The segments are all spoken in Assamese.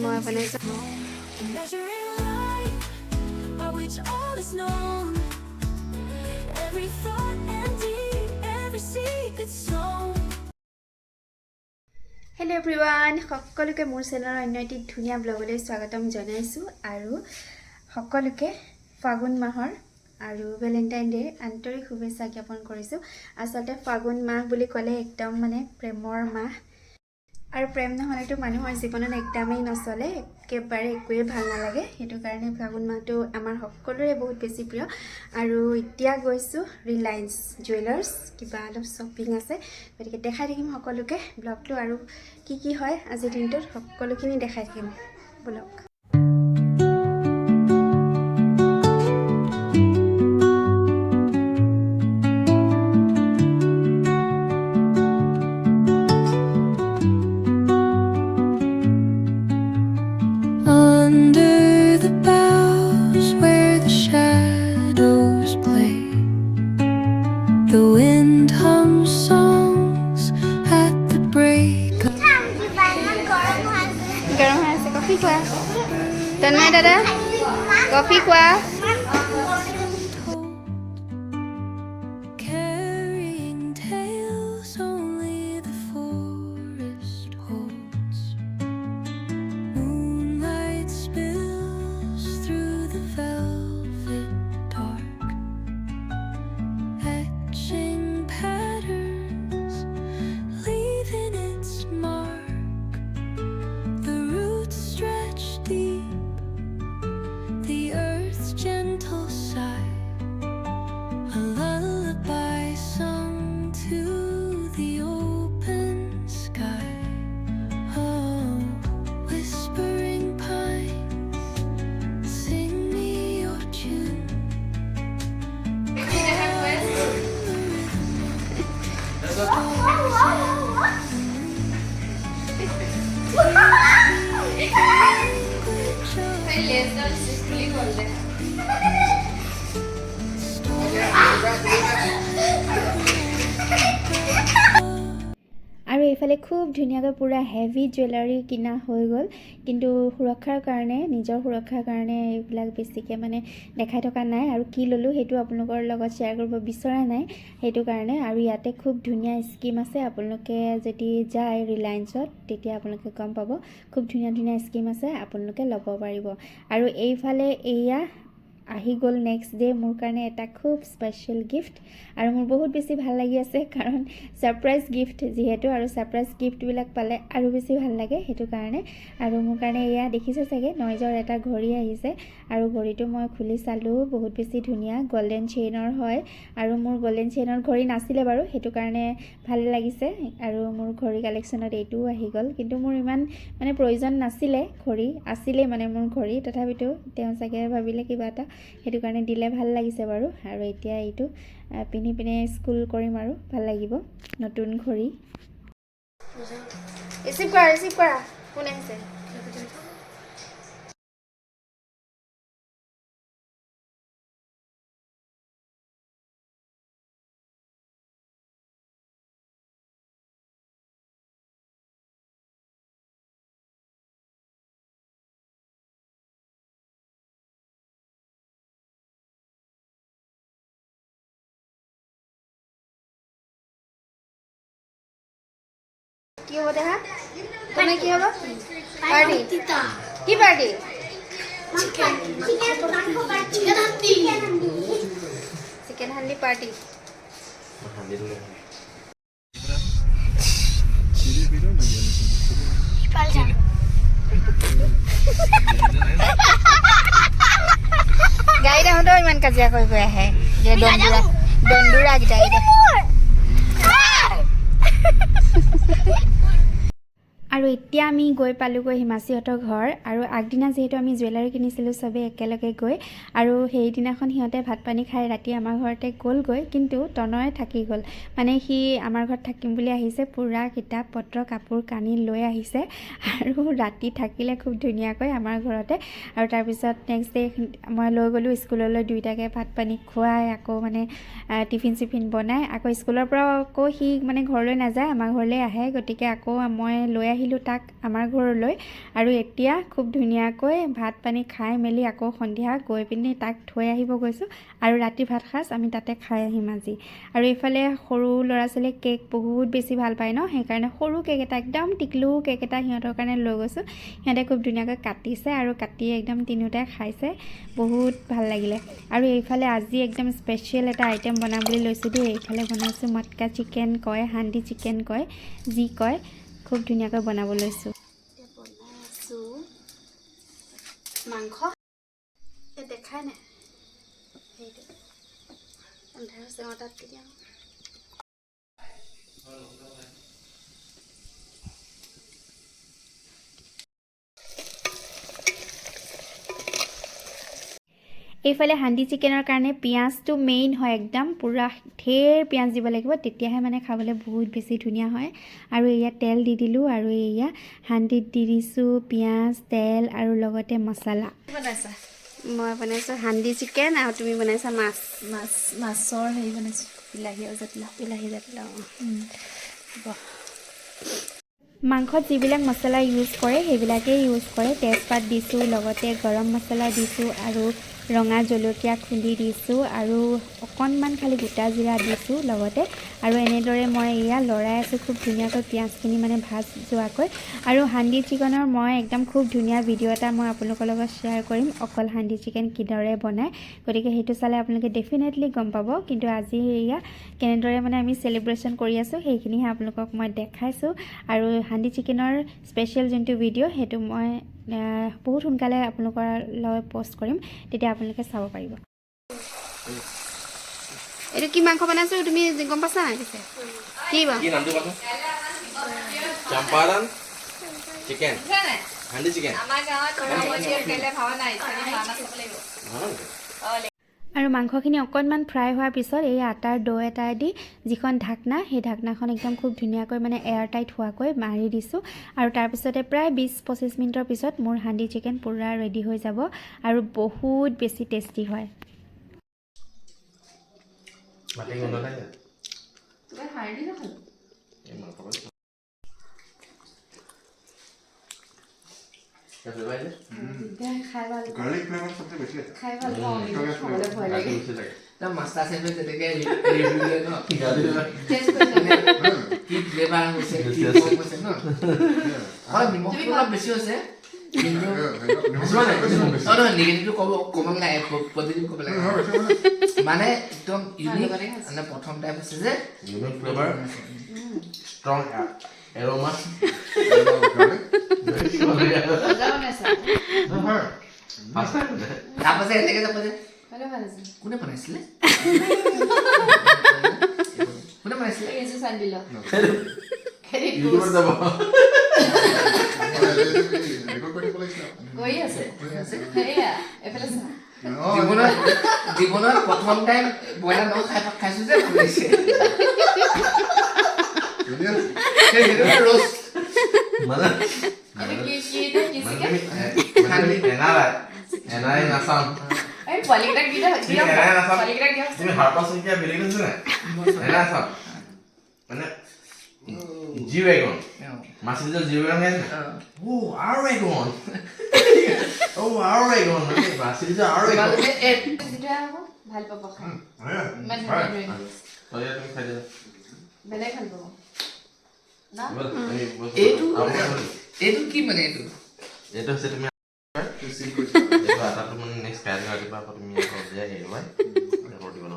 মই বনাইছো হেল্ল' এভৰিৱান, সকলোকে মোৰ চেনেলৰ অন্য এটি ধুনীয়া ব্লগলৈ স্বাগতম জনাইছোঁ আৰু সকলোকে ফাগুন মাহৰ আৰু ভেলেণ্টাইন ডেৰ আন্তৰিক শুভেচ্ছা জ্ঞাপন কৰিছোঁ। আচলতে ফাগুন মাহ বুলি ক'লে একদম মানে প্ৰেমৰ মাহ আৰু প্ৰেম নহ'লেতো মানুহৰ জীৱনত একদমেই নচলে, একেবাৰে একোৱেই ভাল নালাগে। সেইটো কাৰণে ফাগুন মাহটো আমাৰ সকলোৰে বহুত বেছি প্ৰিয়। আৰু এতিয়া গৈছোঁ ৰিলায়েন্স জুৱেলাৰ্ছ, কিবা অলপ শ্বপিং আছে, গতিকে দেখাই থাকিম সকলোকে ব্লগটো আৰু কি হয় আজিৰ দিনটোত সকলোখিনি দেখাই থাকিম ব্লগ। তন্ময় দাদা কফি খোৱা। আৰু এইফালে খুব ধুনীয়াকৈ পুৰা হেভি জুৱেলাৰী কিনা হৈ গ'ল, কিন্তু সুৰক্ষাৰ কাৰণে, নিজৰ সুৰক্ষাৰ কাৰণে এইবিলাক বেছিকৈ মানে দেখাই থকা নাই আৰু কি ল'লোঁ সেইটো আপোনালোকৰ লগত শ্বেয়াৰ কৰিব বিচৰা নাই সেইটো কাৰণে। আৰু ইয়াতে খুব ধুনীয়া স্কিম আছে, আপোনালোকে যদি যায় ৰিলায়েন্সত তেতিয়া আপোনালোকে গম পাব, খুব ধুনীয়া ধুনীয়া স্কিম আছে, আপোনালোকে ল'ব পাৰিব। আৰু এইফালে এয়া আহি গ'ল নেক্সট ডে মোৰ কাৰণে এটা খুব স্পেচিয়েল গিফ্ট, আৰু মোৰ বহুত বেছি ভাল লাগি আছে কাৰণ ছাৰপ্ৰাইজ গিফ্ট যিহেতু, আৰু ছাৰপ্ৰাইজ গিফ্টবিলাক পালে আৰু বেছি ভাল লাগে সেইটো কাৰণে। আৰু মোৰ কাৰণে এয়া দেখিছে চাগে নইজৰ এটা ঘড়ী আহিছে, আৰু ঘড়ীটো মই খুলি চালোঁ, বহুত বেছি ধুনীয়া গল্ডেন চেইনৰ হয়। আৰু মোৰ গল্ডেন চেইনৰ ঘড়ী নাছিলে বাৰু, সেইটো কাৰণে ভালে লাগিছে। আৰু মোৰ ঘড়ী কালেকশ্যনত এইটোও আহি গ'ল, কিন্তু মোৰ ইমান মানে প্ৰয়োজন নাছিলে, ঘড়ী আছিলেই মানে মোৰ ঘড়ী, তথাপিতো তেওঁ চাগে ভাবিলে কিবা এটা, সেইটো কাৰণে দিলে, ভাল লাগিছে বাৰু। আৰু এতিয়া এইটো পিন্ধি পিনে স্কুল কৰিম আৰু ভাল লাগিব, নতুন ঘড়ী। ৰিচিভ কৰা কোন আহিছে? কি হ'ব দেখা? তুমি কি হ'ব? পাৰ্টি। কি পাৰ্টি? Chicken handi party. গাড়ীত আহোঁতেও ইমান কাজিয়া কৰি গৈ আহে, দন্দুৰা কেইটা। আৰু এতিয়া আমি গৈ পালোগৈ হিমাশ্ৰীহঁতৰ ঘৰ আৰু আগদিনা যিহেতু আমি জুৱেলাৰী কিনিছিলোঁ চবেই একেলগে গৈ আৰু সেইদিনাখন সিহঁতে ভাত পানী খাই ৰাতি আমাৰ ঘৰতে গ'লগৈ কিন্তু তনয় থাকি গ'ল মানে সি আমাৰ ঘৰত থাকিম বুলি আহিছে পুৰা কিতাপ পত্ৰ কাপোৰ কানি লৈ আহিছে আৰু ৰাতি থাকিলে খুব ধুনীয়াকৈ আমাৰ ঘৰতে আৰু তাৰপিছত নেক্সট ডে মই লৈ গ'লোঁ স্কুললৈ দুইটাকে ভাত পানী খুৱাই আকৌ মানে টিফিন চিফিন বনাই আকৌ স্কুলৰ পৰা আকৌ সি মানে ঘৰলৈ নাযায় আমাৰ ঘৰলৈ আহে গতিকে আকৌ মই লৈ আহিলোঁ তাক আমাৰ ঘৰলৈ আৰু এতিয়া খুব ধুনীয়াকৈ ভাত পানী খাই মেলি আকৌ সন্ধিয়া গৈ পিনি তাক থৈ আহিব গৈছোঁ আৰু ৰাতি ভাত সাজ আমি তাতে খাই আহিম আজি আৰু এইফালে সৰু ল'ৰা ছোৱালীয়ে কেক বহুত বেছি ভাল পায় ন সেইকাৰণে সৰু কেক এটা একদম টিকলু কেক এটা সিহঁতৰ কাৰণে লৈ গৈছোঁ সিহঁতে খুব ধুনীয়াকৈ কাটিছে আৰু কাটি একদম তিনিওটাই খাইছে বহুত ভাল লাগিলে আৰু এইফালে আজি একদম স্পেচিয়েল এটা আইটেম বনাম বুলি লৈছোঁ দেই এইফালে বনাইছোঁ মটকা চিকেন কয় হান্দি চিকেন কয় যি কয় খুব ধুনীয়াকৈ বনাব লৈছোঁ বনাই আছোঁ মাংস দেখাই নাই সেইটো আন্ধাৰ হৈছে মই তাত দি দিওঁ এইফালে হান্দি চিকেনৰ কাৰণে পিঁয়াজটো মেইন হয় একদম পুৰা ঢেৰ পিঁয়াজ দিব লাগিব তেতিয়াহে মানে খাবলৈ বহুত বেছি ধুনীয়া হয় আৰু এয়া তেল দি দিলোঁ আৰু এয়া হান্দিত দি দিছোঁ পিঁয়াজ তেল আৰু লগতে মছলা মই বনাইছোঁ হান্দি চিকেন আৰু তুমি বনাইছা মাছৰ হেৰি বনাইছোঁ বিলাহী জাতিলাও মাংসত যিবিলাক মছলা ইউজ কৰে সেইবিলাকেই ইউজ কৰে তেজপাত দিছোঁ লগতে গৰম মছলা দিছোঁ আৰু ৰঙা জলকীয়া খুন্দি দিছোঁ আৰু অকণমান খালি গোটা জিৰা দিছোঁ লগতে আৰু এনেদৰে মই এয়া লৰাই আছোঁ খুব ধুনীয়াকৈ পিঁয়াজখিনি মানে ভাজ যোৱাকৈ আৰু হান্দি চিকেনৰ মই একদম খুব ধুনীয়া ভিডিঅ' এটা মই আপোনালোকৰ লগত শ্বেয়াৰ কৰিম অকল হান্দি চিকেন কিদৰে বনায় গতিকে সেইটো চালে আপোনালোকে ডেফিনেটলি গম পাব কিন্তু আজি এয়া কেনেদৰে মানে আমি চেলিব্ৰেশ্যন কৰি আছোঁ সেইখিনিহে আপোনালোকক মই দেখাইছোঁ আৰু হান্দি চিকেনৰ স্পেচিয়েল যোনটো ভিডিঅ' সেইটো মই বহুত সোনকালে আপোনালোকৰ লগত পষ্ট কৰিম তেতিয়া আপোনালোকে চাব পাৰিব এইটো কি মাংস বনাইছোঁ তুমি গম পাইছা নাই পিছে কি নামটো কোৱাচোন চম্পাৰণ চিকেন হান্দি চিকেন আমাৰ গাঁৱত ভাওনা নাই আৰু মাংসখিনি অকণমান ফ্ৰাই হোৱাৰ পিছত এই আটাৰ দৈ এটা দি যিখন ঢাকনা সেই ঢাকনাখন একদম খুব ধুনীয়াকৈ মানে এয়াৰ টাইট হোৱাকৈ মাৰি দিছোঁ আৰু তাৰপিছতে প্ৰায় 20-25 মিনিটৰ পিছত মোৰ হান্দি চিকেন পূৰা ৰেডি হৈ যাব আৰু বহুত বেছি টেষ্টি হয় गार्लिक फ्लेवर सबसे बेस्ट है खाई वाला खाने भय লাগে তা মাস্টাৰ চেফে যেনেকৈ ৰিভিউ দিয়ে ন কি ফ্লেভাৰ হৈছে কি কম হৈছে ন হয় নিমখটো অলপ বেছি হৈছে কিন্তু নিগেটিভটো ক'ব লাগে পজিটিভ ক'ব লাগে মানে একদম ইউনিক মানে প্ৰথম টাইপ আছে যে ইউনিক ফ্লেভাৰ ষ্ট্ৰং এৰোমা তাৰপাছত এনেকৈ যাব যে কোনে বনাইছিলে কোনে বনাইছিলে জীৱনত প্ৰথম টাইম ব্ৰইলাৰ মাংস খাইছোঁ যে ভাল লাগিছে G-Wagon. Masih itu G-Wagon kan? Oh, R-Wagon. Oh, R-Wagon. Masih itu R-Wagon. Itu apa? ভাল পাব খাই মানে Oh ya, তুমি খাই দিয়া। বেলেগ ভাল পাব না এইটো কি মানে এইটো হৈছে তুমি আটাটো মানে নেক্সট কাইলৈ ৰাতিপুৱা আকৌ তুমি দিয়া হেৰি হয় ৰেকৰ্ড দিব ন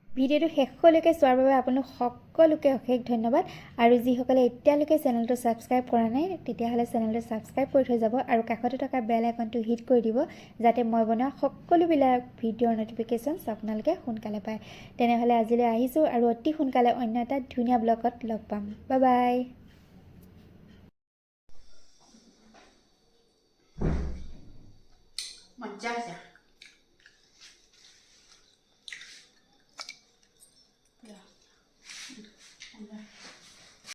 ভিডিঅ'টো শেষলৈকে চোৱাৰ বাবে আপোনালোক সকলোকে অশেষ ধন্যবাদ আৰু যিসকলে এতিয়ালৈকে চেনেলটো ছাবস্ক্ৰাইব কৰা নাই তেতিয়াহ'লে চেনেলটো ছাবস্ক্ৰাইব কৰি থৈ যাব আৰু কাষতে থকা বেল আইকনটো হিট কৰি দিব যাতে মই বনোৱা সকলোবিলাক ভিডিঅ'ৰ ন'টিফিকেশ্যনছ আপোনালোকে সোনকালে পায় তেনেহ'লে আজিলৈ আহিছোঁ আৰু অতি সোনকালে অন্য এটা ধুনীয়া ব্লগত লগ পাম বাই বাই মজ্জা হৈছে